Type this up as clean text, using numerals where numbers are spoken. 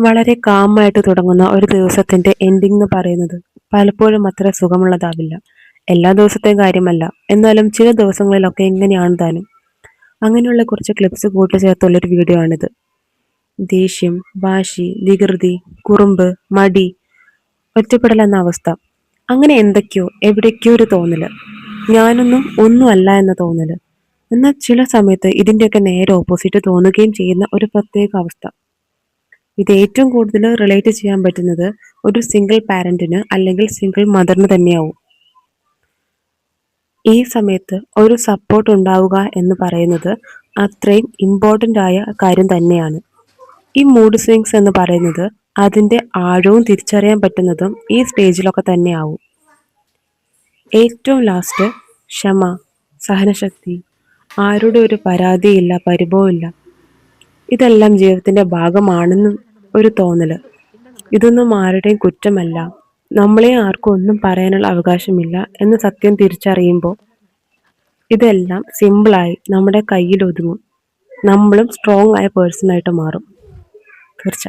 വളരെ കാമായിട്ട് തുടങ്ങുന്ന ഒരു ദിവസത്തിന്റെ എൻഡിംഗ് എന്ന് പറയുന്നത് പലപ്പോഴും അത്ര സുഖമുള്ളതാവില്ല. എല്ലാ ദിവസത്തെയും കാര്യമല്ല, എന്നാലും ചില ദിവസങ്ങളിലൊക്കെ എങ്ങനെയാണ് താനും. അങ്ങനെയുള്ള കുറച്ച് ക്ലിപ്സ് കൂട്ടിച്ചേർത്തുള്ളൊരു വീഡിയോ ആണിത്. ദേഷ്യം, വാശി, വികൃതി, കുറുമ്പ്, മടി, ഒറ്റപ്പെടൽ എന്ന അവസ്ഥ. അങ്ങനെ എന്തൊക്കെയോ എവിടേക്കോ ഒരു തോന്നല്. ഞാനൊന്നും ഒന്നുമല്ല എന്ന തോന്നല്. എന്നാൽ ചില സമയത്ത് ഇതിന്റെയൊക്കെ നേരെ ഓപ്പോസിറ്റ് തോന്നുകയും ചെയ്യുന്ന ഒരു പ്രത്യേക അവസ്ഥ. ഇത് ഏറ്റവും കൂടുതൽ റിലേറ്റ് ചെയ്യാൻ പറ്റുന്നത് ഒരു സിംഗിൾ പാരന്റിന് അല്ലെങ്കിൽ സിംഗിൾ മദറിന് തന്നെയാവും. ഈ സമയത്ത് ഒരു സപ്പോർട്ട് ഉണ്ടാവുക എന്ന് പറയുന്നത് അത്രയും ഇമ്പോർട്ടൻ്റ് ആയ കാര്യം തന്നെയാണ്. ഈ മൂഡ് സ്വിങ്സ് എന്ന് പറയുന്നത് അതിൻ്റെ ആഴവും തിരിച്ചറിയാൻ പറ്റുന്നതും ഈ സ്റ്റേജിലൊക്കെ തന്നെയാവും. ഏറ്റവും ലാസ്റ്റ് ക്ഷമ, സഹനശക്തി, ആരുടെ ഒരു പരാതിയില്ല, പരിഭവമില്ല, ഇതെല്ലാം ജീവിതത്തിന്റെ ഭാഗമാണെന്നും ഒരു തോന്നല്. ഇതൊന്നും ആരുടെയും കുറ്റമല്ല, നമ്മളെ ആർക്കും ഒന്നും പറയാനുള്ള അവകാശമില്ല എന്ന സത്യം തിരിച്ചറിയുമ്പോൾ ഇതെല്ലാം സിമ്പിളായി നമ്മുടെ കയ്യിൽ ഒതുങ്ങും. നമ്മളും സ്ട്രോങ് ആയ പേഴ്സണായിട്ട് മാറും. തീർച്ച.